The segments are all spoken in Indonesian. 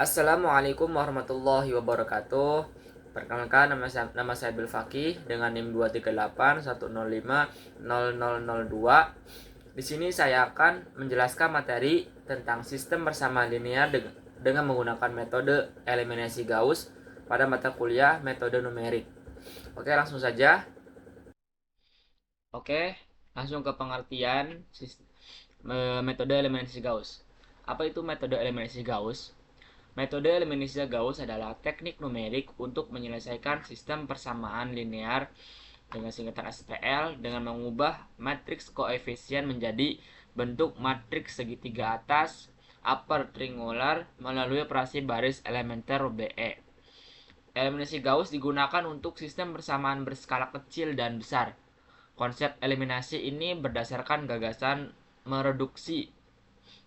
Assalamualaikum warahmatullahi wabarakatuh. Perkenalkan, nama saya Abdul Fakih dengan NIM 23810500002. Di sini saya akan menjelaskan materi tentang sistem bersama linear dengan menggunakan metode eliminasi Gauss pada mata kuliah metode numerik. Oke, langsung saja. Oke, langsung ke pengertian metode eliminasi Gauss. Apa itu metode eliminasi Gauss? Metode eliminasi Gauss adalah teknik numerik untuk menyelesaikan sistem persamaan linear dengan singkatan SPL dengan mengubah matriks koefisien menjadi bentuk matriks segitiga atas upper triangular melalui operasi baris elementer BE. Eliminasi Gauss digunakan untuk sistem persamaan berskala kecil dan besar. Konsep eliminasi ini berdasarkan gagasan mereduksi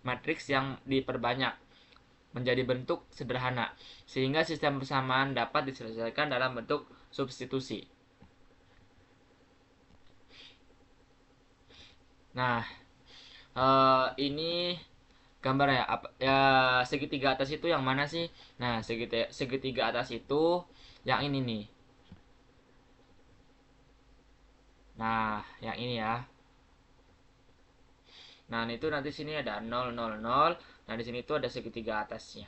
matriks yang diperbanyak menjadi bentuk sederhana, sehingga sistem persamaan dapat diselesaikan dalam bentuk substitusi. Nah, ini gambarnya apa ya, segitiga atas itu yang mana sih? Nah, segitiga atas itu yang ini nih. Nah, yang ini ya. Nah, itu nanti sini ada 0 0 0. Nah, di sini itu ada segitiga atasnya.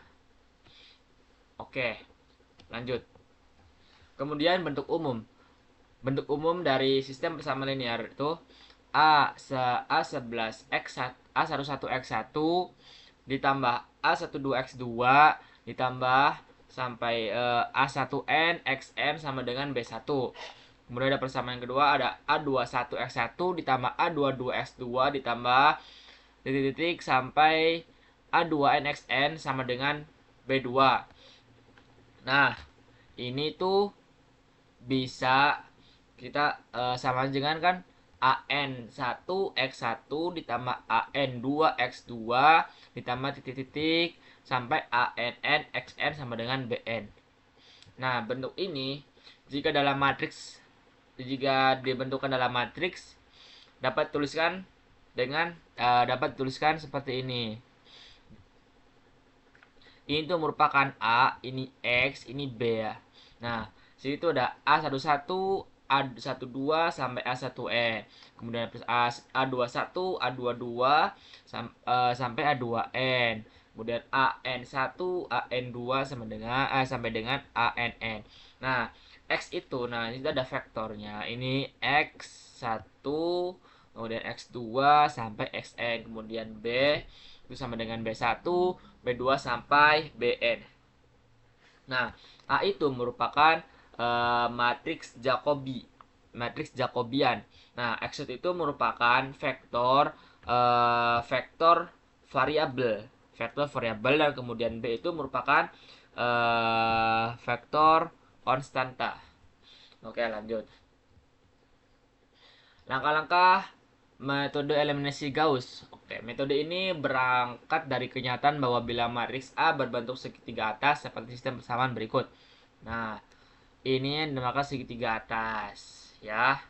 Oke, lanjut. Kemudian bentuk umum. Bentuk umum dari sistem persamaan linear itu A11X1 ditambah A12X2 ditambah sampai A1N XN sama dengan B1. Kemudian ada persamaan yang kedua, ada A21X1 ditambah A22X2 ditambah titik-titik sampai A2NXN sama dengan B2. Nah, ini tuh bisa kita sama dengan kan AN1X1 ditambah AN2X2 ditambah titik-titik sampai ANN-XN sama dengan BN. Nah, bentuk ini jika dibentukkan dalam matriks dapat tuliskan seperti ini. Ini tuh merupakan A, ini X, ini B ya. Nah, situ ada A11, A12 sampai A1N. Kemudian plus A21, A22 sampai A2N. Kemudian AN1, AN2 sampai dengan ANN. Nah, X itu ini ada vektornya. Ini X1, kemudian X2 sampai XN, kemudian B itu sama dengan B1, B2 sampai Bn. Nah, A itu merupakan matriks Jacobian. Nah, X itu merupakan vektor variabel, dan kemudian B itu merupakan vektor konstanta. Oke, lanjut. Langkah-langkah metode eliminasi Gauss. Oke, metode ini berangkat dari kenyataan bahwa bila matriks A berbentuk segitiga atas seperti sistem persamaan berikut. Nah, ini yang dinamakan segitiga atas, ya.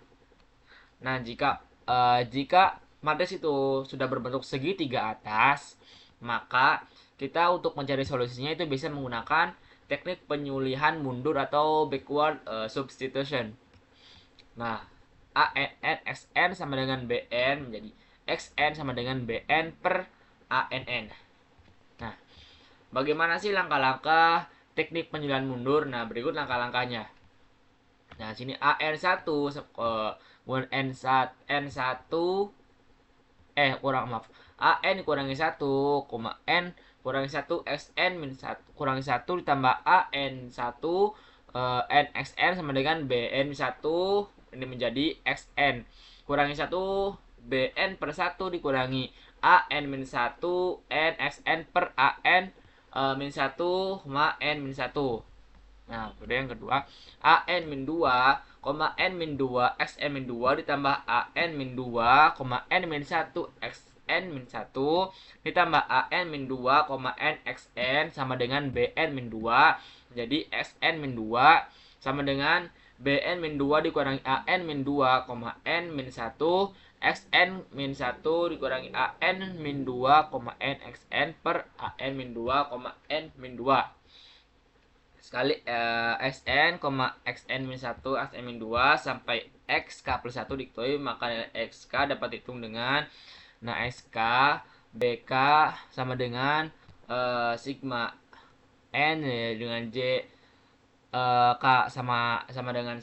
Nah, jika matriks itu sudah berbentuk segitiga atas, maka kita untuk mencari solusinya itu bisa menggunakan teknik penyulihan mundur atau backward substitution. Nah, ANN XN sama dengan BN menjadi XN sama dengan BN per ANN. Nah, bagaimana sih langkah-langkah teknik penyulihan mundur? Nah, berikut langkah-langkahnya. Nah, sini AN1 N1 kurang maaf. AN kurangi 1, N kurangi 1 XN min 1 kurangi 1 ditambah AN1 NXN sama dengan BN1, ini menjadi XN kurangi 1 BN per 1 dikurangi AN min 1 NXN per AN min 1 ma N min 1. Nah, kemudian yang kedua, AN min 2, N min 2, XN min 2 ditambah AN min 2, N min 1, XN min 1 ditambah AN min 2, N XN sama dengan BN min 2. Jadi XN min 2 sama dengan BN min 2 dikurangi AN min 2, N min 1 xn min 1 dikurangi an min 2, n xn per an min 2, n min 2 sekali xn, xn min 1, xn min 2 sampai xk plus 1 diketahui, maka nilai xk dapat dihitung dengan xk bk sama dengan sigma n dengan j k sama dengan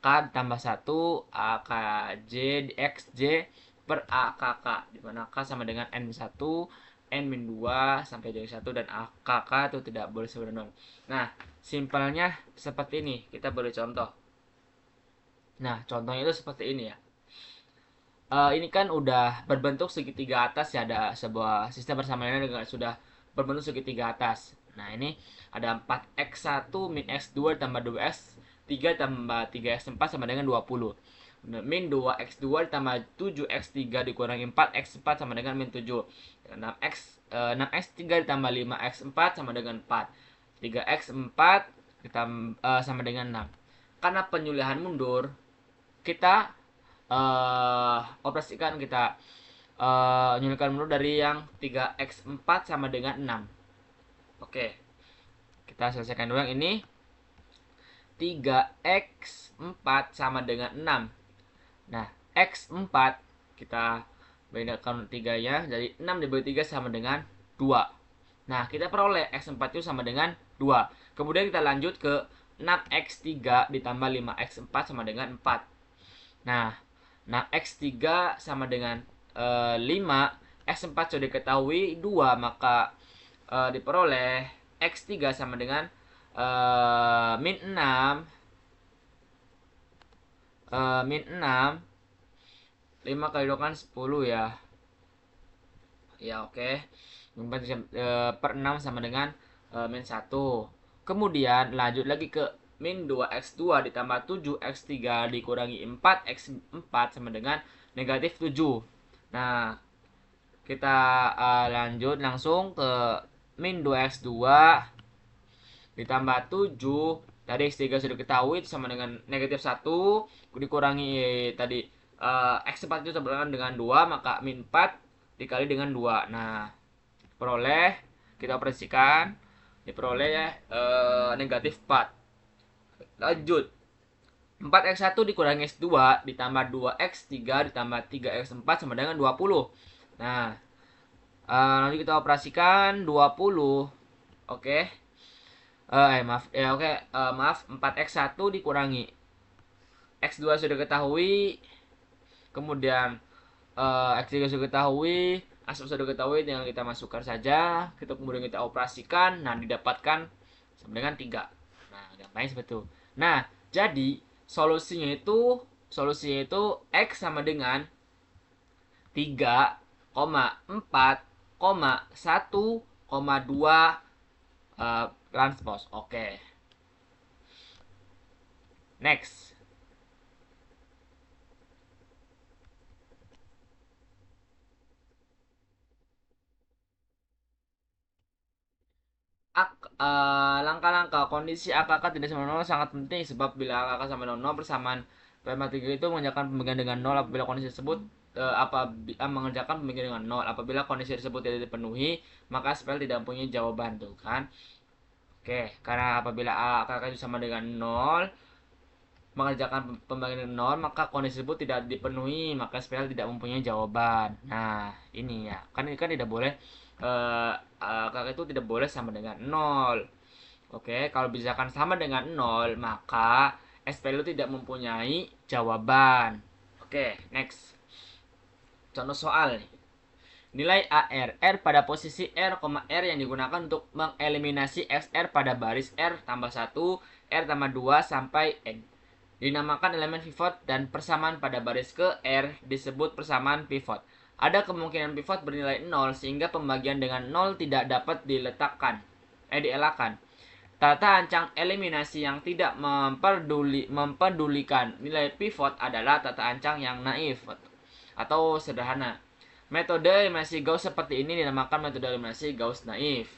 k tambah 1 akj xj per akk, dimana k sama dengan n min 1, n min 2 sampai dengan 1, dan akk itu tidak boleh sama dengan 0. Nah, simpelnya seperti ini. Kita beri contoh. Nah, contohnya itu seperti ini ya. Ini kan udah berbentuk segitiga atas ya, ada sebuah sistem persamaannya dengan sudah berbentuk segitiga atas. Nah, ini ada 4x1 min x2 tambah 2x3 tambah 3x4 sama dengan 20. Min 2x2 ditambah 7x3 dikurangi 4x4 sama dengan min 7. 6x3 ditambah 5x4 sama dengan 4. 3x4 sama dengan 6. Karena penyulihan mundur, kita operasikan, kita nyulikan mundur dari yang 3x4 sama dengan 6. Oke, kita selesaikan dulu yang ini. 3x4 sama dengan 6. Nah, x4 kita bedakan 3-nya, jadi 6 dibagi 3 sama dengan 2. Nah, kita peroleh x4 itu sama dengan 2. Kemudian kita lanjut ke 6x3 ditambah 5x4 sama dengan 4. Nah, 6x3 sama dengan 5, x4 sudah diketahui 2, maka diperoleh x3 sama dengan min 6 5 kali 2 kan 10 ya. Ya, oke. Per 6 sama dengan min 1. Kemudian lanjut lagi ke min 2x2 ditambah 7x3 dikurangi 4x4 sama dengan negatif 7. Nah, kita lanjut langsung ke min 2x2 ditambah 7. Tadi x3 sudah ketahui sama dengan negatif 1 dikurangi tadi x4 itu sama dengan 2, maka min 4 dikali dengan 2. Nah, peroleh, kita operasikan, diperoleh ya negatif 4. Lanjut, 4x1 dikurangi x2 ditambah 2x3 ditambah 3x4 sama dengan 20. Nah, nanti kita operasikan 20. Oke. Maaf, 4x1 dikurangi x2 sudah ketahui, kemudian x3 sudah ketahui, x4 sudah ketahui, tinggal kita masukkan saja, kita kemudian kita operasikan, nah didapatkan sama dengan 3. Nah, gampangnya seperti itu. Nah, jadi solusinya itu x sama dengan 3,4,1,2 transpose. Oke. Next. Langkah-langkah kondisi AKK tidak sama 0 sangat penting, sebab bila AKK sama 0, persamaan P/3 itu mengerjakan pembagian dengan 0 apabila kondisi tersebut mengerjakan pembagian dengan 0. Apabila kondisi tersebut tidak dipenuhi, maka spell tidak mempunyai jawaban, tuh kan. Oke, karena apabila AKK itu sama dengan 0, mengerjakan pembagian dengan 0, maka kondisi tersebut tidak dipenuhi, maka spell tidak mempunyai jawaban. Nah, ini ya. Kan tidak boleh AKK itu tidak boleh sama dengan 0. Oke, kalau misalkan sama dengan 0, maka SPL tidak mempunyai jawaban. Oke, next. Contoh soal nih. Nilai AR, R pada posisi R, R yang digunakan untuk mengeliminasi XR pada baris R tambah 1, R tambah 2 sampai N. Dinamakan elemen pivot dan persamaan pada baris ke R disebut persamaan pivot. Ada kemungkinan pivot bernilai 0 sehingga pembagian dengan 0 tidak dapat dielakkan. Tata ancang eliminasi yang tidak mempedulikan nilai pivot adalah tata ancang yang naif atau sederhana. Metode eliminasi Gauss seperti ini dinamakan metode eliminasi Gauss naif.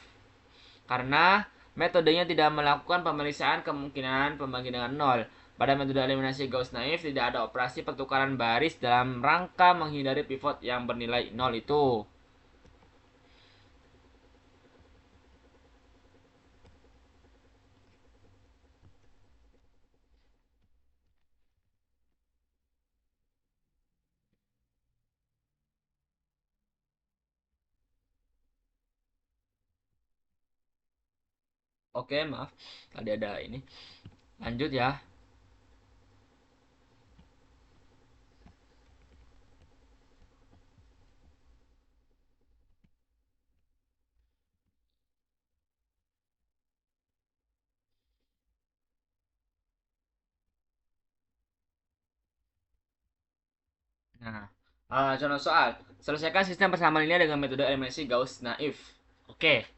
Karena metodenya tidak melakukan pemeriksaan kemungkinan pembagian dengan 0. Pada metode eliminasi Gauss naif tidak ada operasi pertukaran baris dalam rangka menghindari pivot yang bernilai 0 itu. Oke, maaf. Tadi ada ini. Lanjut ya. Nah, contoh soal. Selesaikan sistem persamaan linear dengan metode eliminasi Gauss naif. Oke.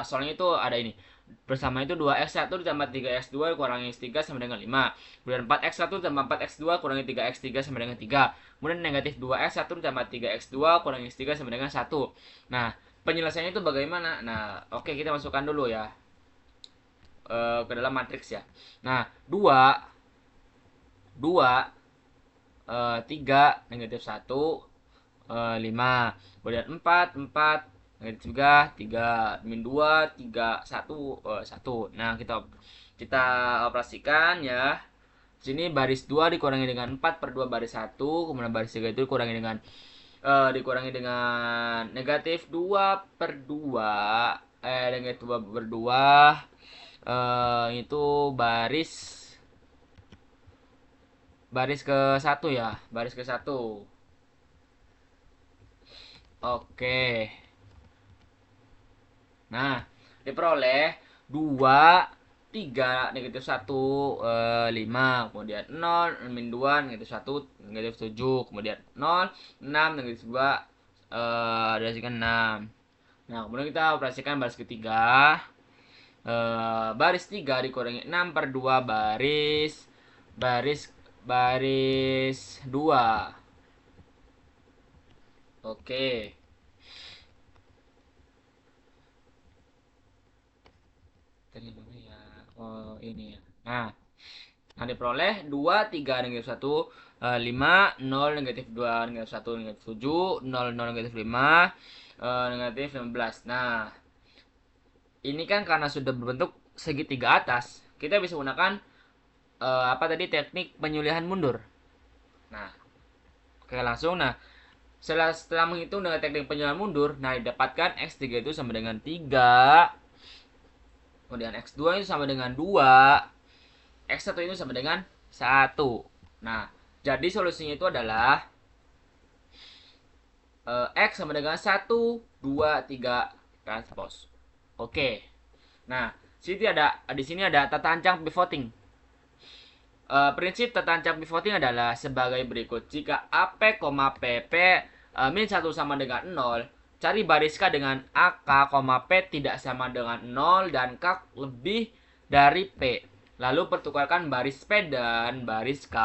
Soalnya itu ada ini. Bersama itu 2x1 ditambah 3x2 kurangi x3 sama dengan 5. Kemudian 4x1 ditambah 4x2 kurangi 3x3 sama dengan 3. Kemudian negatif 2x1 ditambah 3x2 kurangi x3 sama dengan 1. Nah, penyelesaiannya itu bagaimana? Nah, oke, kita masukkan dulu ya ke dalam matriks ya. Nah, 2 3 negatif 1 5. Kemudian 4 negatif 3 min 2 3 1 1. Nah, kita operasikan ya. Sini baris 2 dikurangi dengan 4 per 2 baris 1, kemudian baris 3 itu dikurangi dengan negatif 2 per 2 negatif 2 per 2 itu baris ke satu ya, baris ke satu. Oke. Nah, diperoleh 2 3 negatif 1 5, kemudian 0 min 2 negatif 1 negatif 7, kemudian 0 6 negatif 2 dikasihkan 6. Nah, kemudian kita operasikan baris ketiga. Baris 3 dikurangi 6 per 2 baris baris 2. Oke. Tadi mana ya? Oh, ini ya. Nah, diperoleh 2 3 negatif 1 5 0 negatif 2 negatif 1 negatif 7 0 0 negatif 5 negatif 15. Nah, ini kan karena sudah berbentuk segitiga atas, kita bisa gunakan apa tadi, teknik penyulihan mundur. Nah, oke, langsung. Nah, setelah menghitung dengan teknik penyulihan mundur, nah didapatkan x3 itu sama dengan 3, kemudian x2 itu sama dengan 2, x1 itu sama dengan 1. Nah, jadi solusinya itu adalah x sama dengan 1, 2, 3 transpose. Oke. Nah, di sini ada tata ancang pivoting. Prinsip tata ancang pivoting adalah sebagai berikut. Jika AP, PP min 1 sama dengan 0, cari baris K dengan AK, P tidak sama dengan 0 dan K lebih dari P. Lalu pertukarkan baris P dan baris K.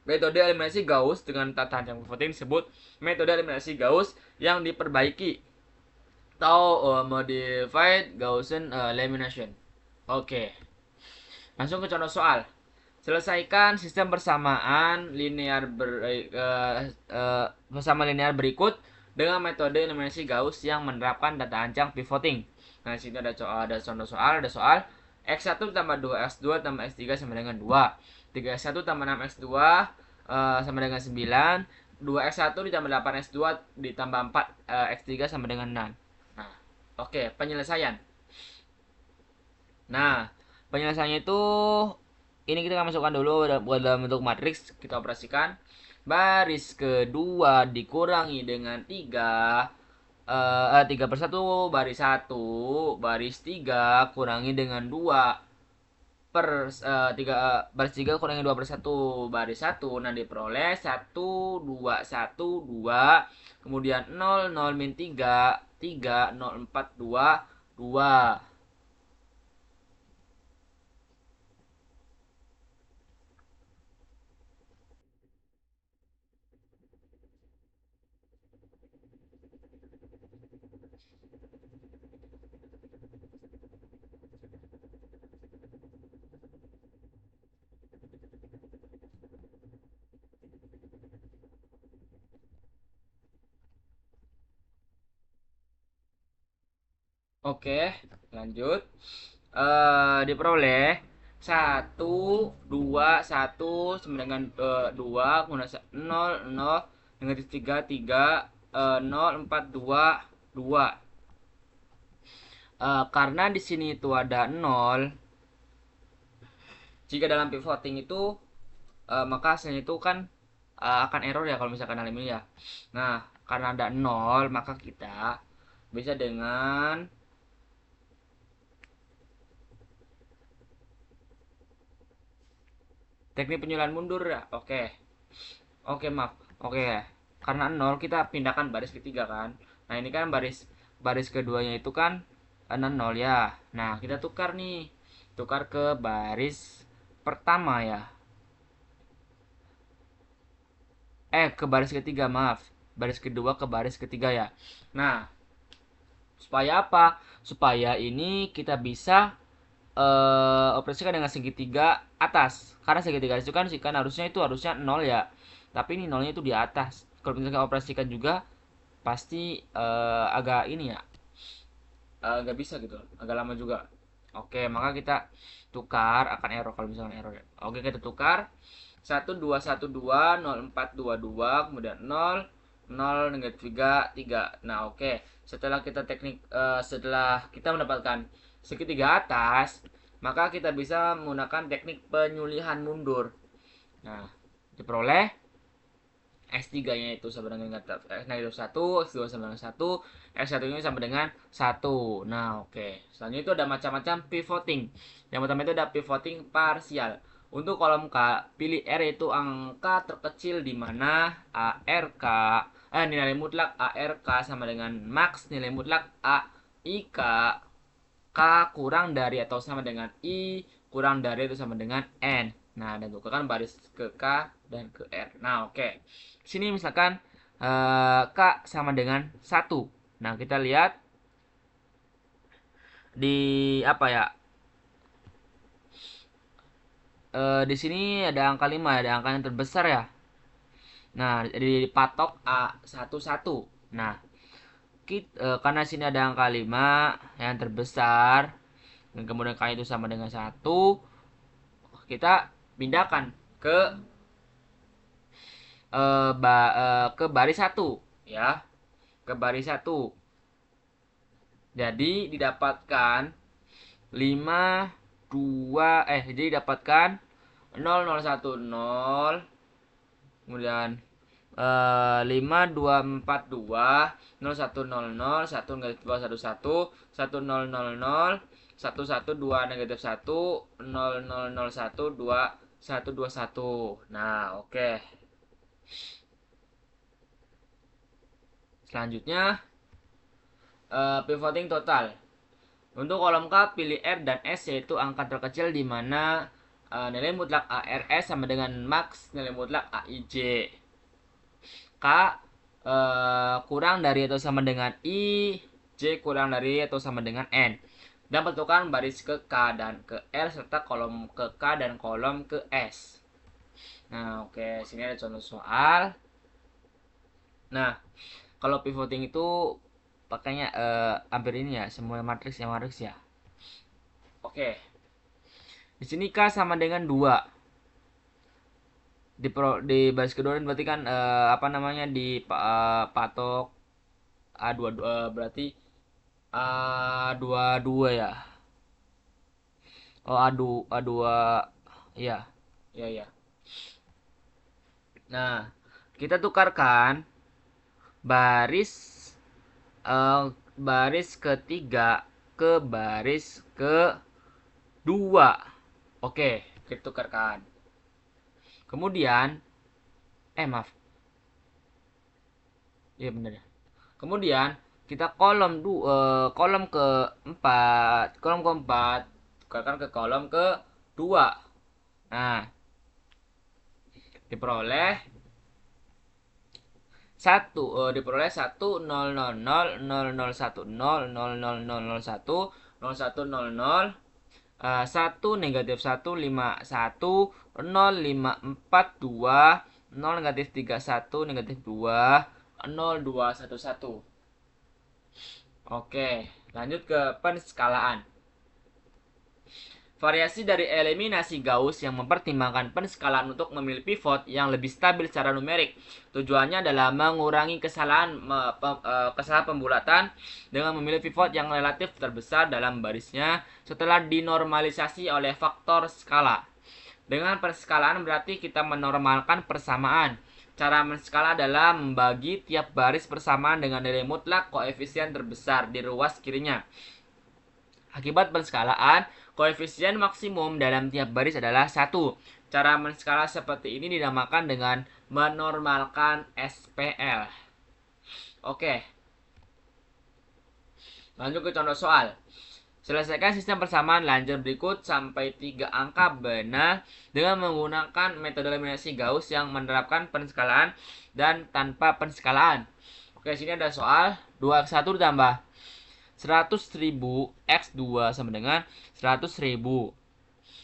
Metode eliminasi Gauss dengan tata ancang pivoting disebut metode eliminasi Gauss yang diperbaiki atau modified Gaussian elimination. Oke. Langsung ke contoh soal. Selesaikan sistem persamaan linear berikut dengan metode eliminasi Gauss yang menerapkan tata ancang pivoting. Nah, di sini ada contoh soal, x1 tambah 2x2 tambah x3 sama dengan 2. 3x1 tambah 6x2 sama dengan 9. 2x1 ditambah 8x2 ditambah 4 x3 sama dengan 6. Nah, oke, penyelesaian. Nah, penyelesaiannya itu ini kita akan masukkan dulu dalam bentuk matriks, kita operasikan. Baris kedua dikurangi dengan 3 3 per 1 baris 1, baris 3 kurangi dengan 2 per 3 baris 3 kurangi 2 per 1 baris 1. Nah, diperoleh 1 2 1 2, kemudian 0 0 min 3 3 0 4 2 2. Oke, lanjut. Diperoleh 1, 2, 1 sama dengan 2, kemudian 0, 0, negatif 3, 3, 0, 4, 2, 2. Karena di sini itu ada 0, jika dalam pivoting itu maka hasilnya itu kan akan error ya kalau misalkan hal ini ya. Nah, karena ada 0, maka kita bisa dengan teknik penyulaan mundur ya. Oke. Oke, maaf. Oke. Karena 0 kita pindahkan baris ketiga kan. Nah, ini kan baris baris keduanya itu kan 0 ya. Nah, kita tukar nih. Tukar ke baris pertama ya. Ke baris ketiga, maaf. Baris kedua ke baris ketiga ya. Nah, supaya apa? Supaya ini kita bisa operasikan dengan segitiga atas. Karena segitiga itu kan harusnya 0 ya. Tapi ini nolnya itu di atas. Kalau misalkan operasikan juga pasti agak ini ya. Agak bisa gitu. Agak lama juga. Oke, maka kita tukar akan error kalau misalkan error ya. Oke, kita tukar 1212 0422 kemudian 0 0 negatif 3 3. Nah, oke. Setelah kita mendapatkan segitiga atas, maka kita bisa menggunakan teknik penyulihan mundur. Nah, diperoleh X3-nya itu sama dengan negatif 1, X2 sama dengan 1, X1-nya sama dengan 1. Nah, oke. Selanjutnya itu ada macam-macam pivoting. Yang pertama itu ada pivoting parsial. Untuk kolom K, pilih R yaitu angka terkecil di mana ARK nilai mutlak ARK sama dengan max nilai mutlak AIK, K kurang dari atau sama dengan I, kurang dari atau sama dengan N. Nah, dan tukarkan baris ke K dan ke R. Nah, oke. Sini misalkan K sama dengan 1. Nah, kita lihat di apa ya? Di sini ada angka 5, ada angka yang terbesar ya. Nah, jadi patok A11. Nah, karena sini ada angka 5 yang terbesar dan kemudian K itu sama dengan 1, kita pindahkan ke ke baris 1 ya. Ke baris 1. Jadi didapatkan 5 2 jadi didapatkan 0 0 1 0, kemudian 5 2 4 2 0 1 0 0 1 negatif 2 1 1 1 0 0 0 1 1 2 negatif 1 0 0 0 1 2 1 2 1. Nah, oke. Selanjutnya pivoting total. Untuk kolom K pilih R dan S yaitu angka terkecil di mana nilai mutlak ARS sama dengan max nilai mutlak AIJ. K kurang dari atau sama dengan I, J kurang dari atau sama dengan N. Dan bentukan baris ke K dan ke R serta kolom ke K dan kolom ke S. Nah, oke, sini ada contoh soal. Nah, kalau pivoting itu pakainya hampir ini ya, semua matriks ya. Oke. Di sini K sama dengan 2. Di baris kedua berarti kan apa namanya di patok A2 berarti A22 ya. Oh, A2 ya. Ya, ya. Nah, kita tukarkan baris baris ketiga ke baris kedua. Oke, kita tukarkan. Kemudian maaf. Iya benar ya. Kemudian kita kolom keempat, tukarkan ke kolom kedua. Nah, diperoleh 1 0 0 0 0 0 1 0 0 0 0 0 1 0 1 0 0 1 negatif 1 5 1 0 5 4 2 0 negatif 3 1 negatif 2 0 2 1 1. Oke, Lanjut ke penskalaan. Variasi dari eliminasi Gauss yang mempertimbangkan penskalaan untuk memilih pivot yang lebih stabil secara numerik. Tujuannya adalah mengurangi kesalahan pembulatan dengan memilih pivot yang relatif terbesar dalam barisnya setelah dinormalisasi oleh faktor skala. Dengan penskalaan berarti kita menormalkan persamaan. Cara menskala adalah membagi tiap baris persamaan dengan nilai mutlak koefisien terbesar di ruas kirinya. Akibat penskalaan, koefisien maksimum dalam tiap baris adalah 1. Cara menskala seperti ini dinamakan dengan menormalkan SPL. Oke. Lanjut ke contoh soal. Selesaikan sistem persamaan lanjut berikut sampai 3 angka benar dengan menggunakan metode eliminasi Gauss yang menerapkan penskalaan dan tanpa penskalaan. Oke, sini ada soal 2x1 ditambah 100.000 X2 sama dengan 100.000.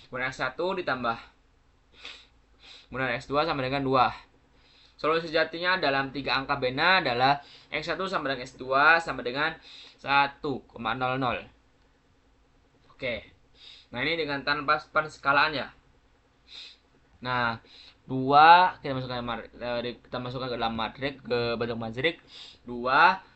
Kemudian X1 ditambah kemudian X2 sama dengan 2. Solusi sejatinya dalam 3 angka bena adalah X1 sama dengan X2 sama dengan 1,00. Oke. Nah, ini dengan tanpa penskalaan ya. Nah, 2 kita masukkan ke dalam matrik, ke bentuk matrik 2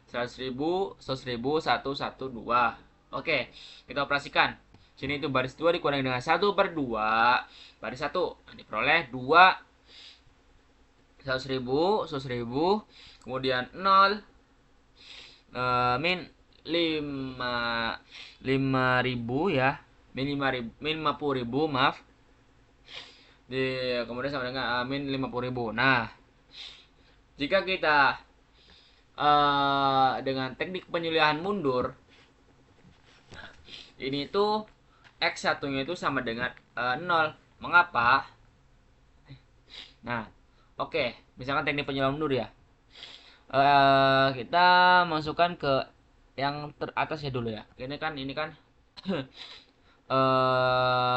100.000, 100.000, 1, 1, 2. Oke, kita operasikan. Sini itu baris 2 dikurangi dengan 1 per 2. Baris 1. Nah, diperoleh 2 100.000, 100.000. Kemudian 0. Min 5.000 ya. Min 50.000, maaf. Kemudian sama dengan min 50.000. Nah, jika kita dengan teknik penyulihan mundur, ini tuh X1 nya itu sama dengan 0. Mengapa? Nah, oke, misalkan teknik penyulihan mundur ya, kita masukkan ke yang teratas ya dulu ya. Ini kan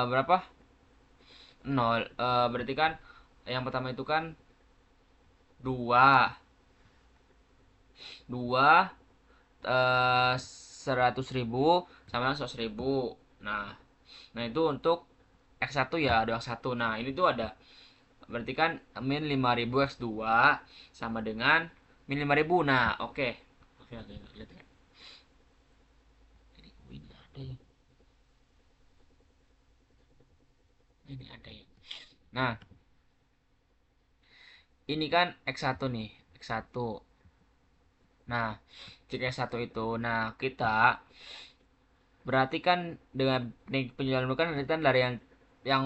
berapa? 0. Berarti kan yang pertama itu kan 2 100.000 sama dengan 100.000. Nah itu untuk X1 ya, ada X1. Nah, ini tuh ada berarti kan min 5.000 X2 sama dengan min 5.000. Nah, oke. Lihat ya. Ini ada ya. Nah, ini kan X1 nih, X1. Nah, jika X1 itu, nah kita berarti kan dengan penjualan kan dari yang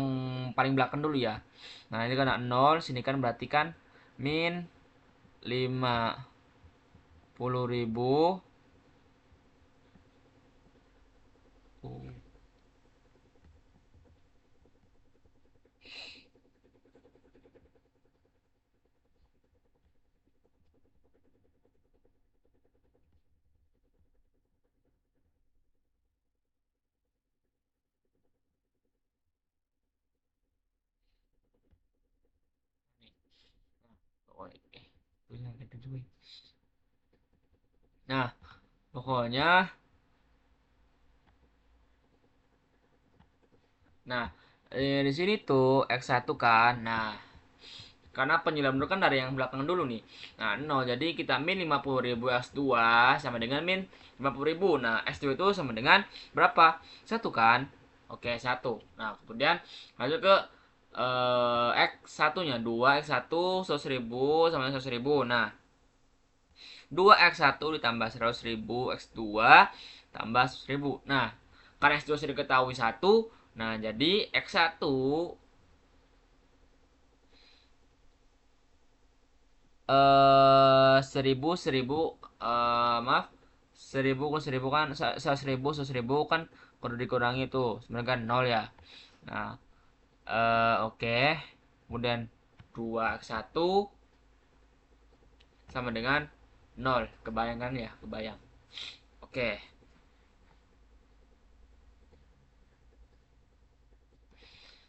paling belakang dulu ya. Nah, ini kan 0, sini kan berarti kan min 50.000. Nah, pokoknya di sini tuh X1 kan. Nah, karena penyulam dulu kan dari yang belakang dulu nih. Nah, 0. Jadi kita min 50.000 X2 sama dengan min 50.000. Nah, X2 itu sama dengan berapa? 1 kan? Oke, 1. Nah, kemudian lanjut ke X1 nya 2 X1 100.000 sama dengan 100.000. Nah, 2 X1 ditambah 100.000 X2 tambah 100.000. Nah, karena X2 sudah diketahui 1, nah jadi X1 seribu maaf, 1.000 kan 100.000 kan kalau dikurangi itu sebenarnya kan 0 ya. Nah, oke. Kemudian 2x1 sama dengan 0. Kebayang kan ya? Kebayang. Oke.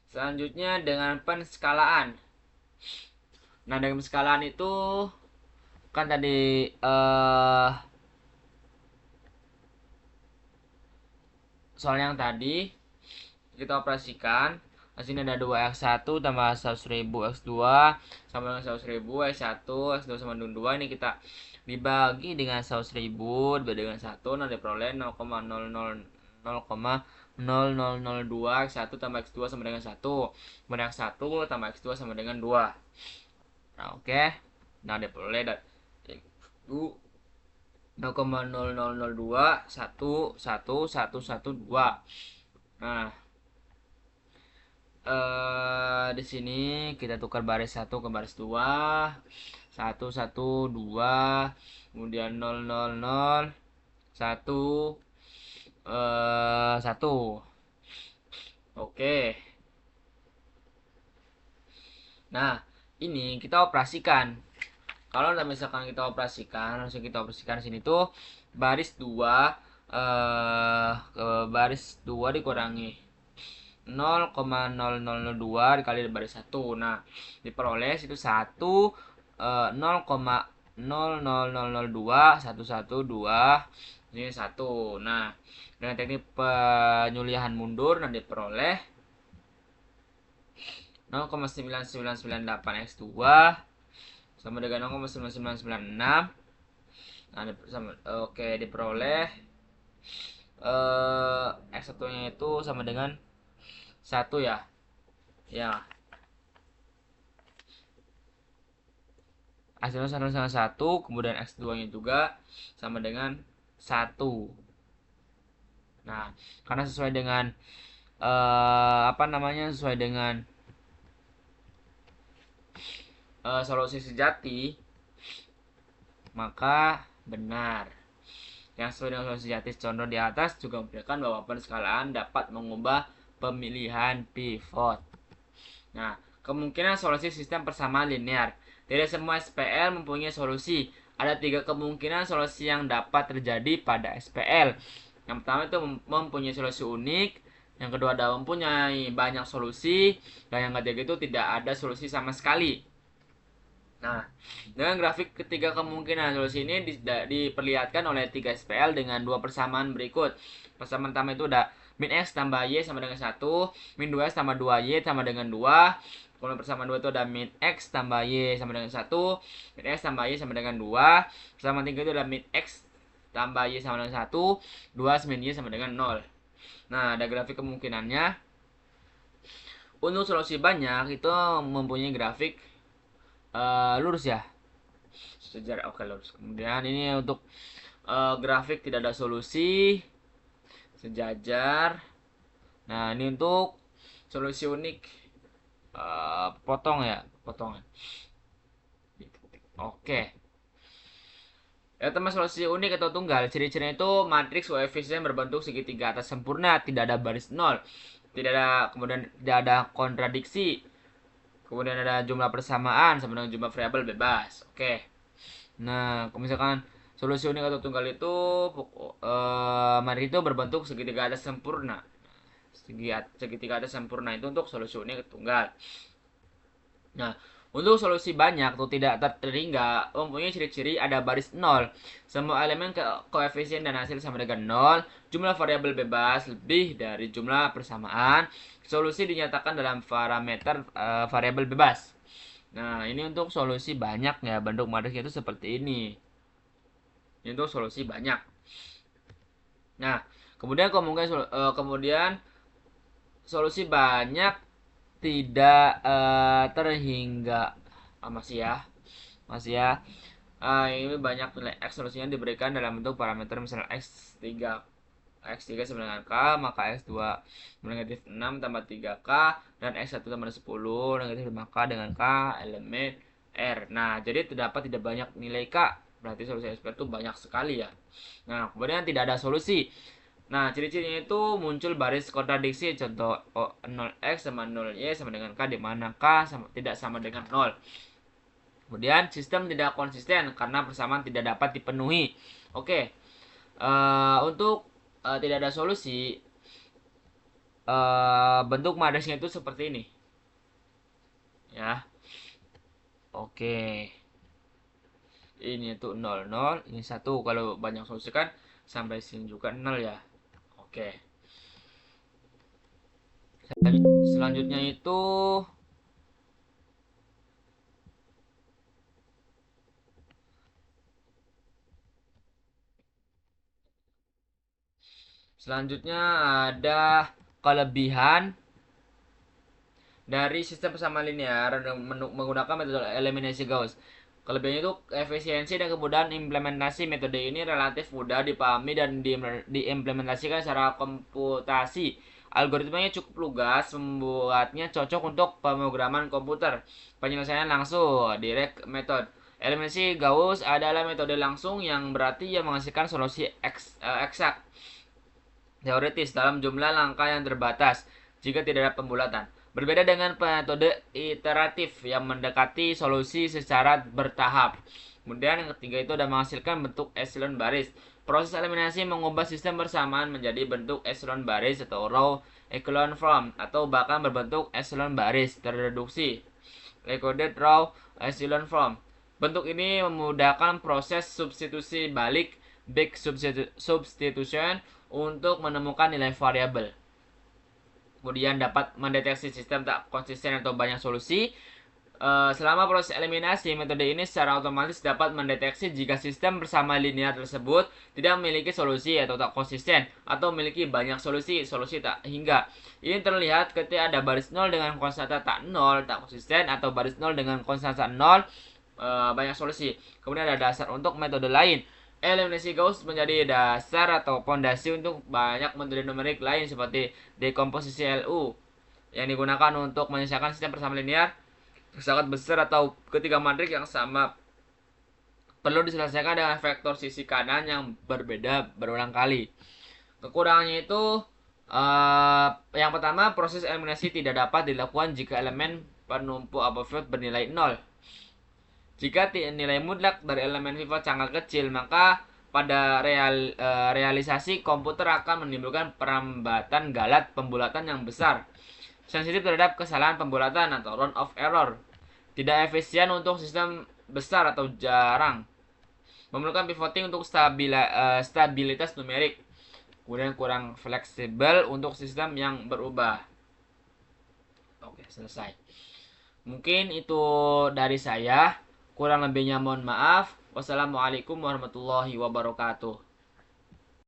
Selanjutnya dengan penskalaan. Nah, dengan penskalaan itu kan tadi soal yang tadi kita operasikan. Di sini ada 2x1 tambah 100.000 x2 sama dengan 100.000 x1 x2 sama dengan 2. Ini kita dibagi dengan 100.000 dibagi dengan 1, nah diperoleh 0,0002 x1 tambah x2 sama dengan 1, kemudian x1 tambah x2 sama dengan 2. Nah, oke. Nah, diperoleh dari 0,0002 1 1 1 1 2. Nah, di sini kita tukar baris 1 ke baris 2. 1 1 2, kemudian 0 0 0 1 1. Oke. Nah, ini kita operasikan. Kalau misalkan kita operasikan, langsung kita operasikan sini tuh baris 2 ke baris 2 dikurangi 0,0002 dikali baris 1. Nah, diperoleh itu 1 0,00002 112 ini 1. Nah, dengan teknik penyulihan mundur nanti diperoleh 0,9998 x2 sama dengan 0,9996. Nah, oke, diperoleh x1 nya itu sama dengan 1 ya. Ya. Hasilnya sama dengan 1, kemudian x2 nya juga sama dengan 1. Nah, karena sesuai dengan sesuai dengan solusi sejati, maka benar. Yang sesuai dengan solusi sejati contoh di atas juga memberikan bahwa penskalaan dapat mengubah pemilihan pivot. Nah, kemungkinan solusi sistem persamaan linear. Tidak semua SPL mempunyai solusi. Ada 3 kemungkinan solusi yang dapat terjadi pada SPL. Yang pertama itu mempunyai solusi unik, yang kedua adalah mempunyai banyak solusi, dan yang ketiga itu tidak ada solusi sama sekali. Nah, dengan grafik ketiga kemungkinan solusi ini diperlihatkan oleh 3 SPL dengan 2 persamaan berikut. Persamaan pertama itu ada min x tambah y sama dengan 1, min 2x tambah 2y sama dengan 2. Kemudian persamaan 2 itu ada min x tambah y sama dengan 1, min x tambah y sama dengan 2. Persamaan 3 itu ada min x tambah y sama dengan 1, 2 min y sama dengan 0. Nah, ada grafik kemungkinannya. Untuk solusi banyak itu mempunyai grafik lurus ya, sejarah oke lurus. Kemudian ini untuk grafik tidak ada solusi sejajar. Nah, ini untuk solusi unik potong ya, potongan. Oke. Ya, teman, solusi unik atau tunggal, ciri-cirinya itu matriks koefisien berbentuk segitiga atas sempurna, tidak ada baris nol, kemudian tidak ada kontradiksi, kemudian ada jumlah persamaan sama dengan jumlah variabel bebas. Oke. Nah, kalau misalkan solusi unik atau tunggal itu matriks itu berbentuk segitiga atas sempurna. Segitiga atas sempurna itu untuk solusi unik atau tunggal. Nah, untuk solusi banyak atau tidak terhingga mempunyai ciri-ciri ada baris 0. Semua elemen koefisien dan hasil sama dengan 0. Jumlah variabel bebas lebih dari jumlah persamaan. Solusi dinyatakan dalam parameter variabel bebas. Nah, ini untuk solusi banyak ya. Bentuk matriksnya itu seperti ini. Ini untuk solusi banyak. Nah, kemudian solusi banyak tidak terhingga masih ya. Ini banyak nilai x solusinya diberikan dalam bentuk parameter misalnya x3 sama dengan k, maka x2 negatif 6 tambah 3k, dan x1 tambah 10 negatif 5k dengan k elemen R. Nah, jadi terdapat tidak banyak nilai k, berarti solusi SPL itu banyak sekali ya. Nah, kemudian tidak ada solusi. Nah, ciri-cirinya itu muncul baris kontradiksi, contoh 0x sama 0y sama dengan k, di mana k tidak sama dengan 0. Kemudian sistem tidak konsisten karena persamaan tidak dapat dipenuhi. Oke. Untuk tidak ada solusi, bentuk matriksnya itu seperti ini. Ya. Oke. Ini itu 0 0, ini 1. Kalau banyak solusi kan sampai sini juga 0 ya. Oke. Selanjutnya itu selanjutnya ada kelebihan dari sistem persamaan linear menggunakan metode eliminasi Gauss. Kelebihannya itu efisiensi dan kemudahan implementasi. Metode ini relatif mudah dipahami dan diimplementasikan secara komputasi. Algoritmanya cukup lugas, membuatnya cocok untuk pemrograman komputer. Penyelesaian langsung, direct method. Eliminasi Gauss adalah metode langsung yang berarti ia menghasilkan solusi eksak teoritis dalam jumlah langkah yang terbatas jika tidak ada pembulatan. Berbeda dengan metode iteratif yang mendekati solusi secara bertahap. Kemudian yang ketiga itu ada menghasilkan bentuk echelon baris. Proses eliminasi mengubah sistem bersamaan menjadi bentuk echelon baris atau row echelon form atau bahkan berbentuk echelon baris terreduksi. Recorded row echelon form. Bentuk ini memudahkan proses substitusi balik back substitution untuk menemukan nilai variabel. Kemudian dapat mendeteksi sistem tak konsisten atau banyak solusi. Selama proses eliminasi, metode ini secara otomatis dapat mendeteksi jika sistem bersama linear tersebut tidak memiliki solusi atau tak konsisten, atau memiliki banyak solusi tak hingga. Ini terlihat ketika ada baris 0 dengan konstanta tak 0, tak konsisten, atau baris 0 dengan konstanta 0, banyak solusi. Kemudian ada dasar untuk metode lain. Eliminasi Gauss menjadi dasar atau fondasi untuk banyak metode numerik lain seperti dekomposisi LU yang digunakan untuk menyelesaikan sistem persamaan linear sangat besar atau ketiga matrik yang sama perlu diselesaikan dengan vektor sisi kanan yang berbeda berulang kali. Kekurangannya itu yang pertama, proses eliminasi tidak dapat dilakukan jika elemen penumpuk pivot bernilai 0. Jika nilai mutlak dari elemen pivot sangat kecil, maka pada realisasi komputer akan menimbulkan perambatan galat pembulatan yang besar, sensitif terhadap kesalahan pembulatan atau round of error, tidak efisien untuk sistem besar atau jarang, memerlukan pivoting untuk stabilitas numerik, kemudian kurang fleksibel untuk sistem yang berubah. Oke, selesai. Mungkin itu dari saya. Kurang lebihnya mohon maaf. Wassalamualaikum warahmatullahi wabarakatuh.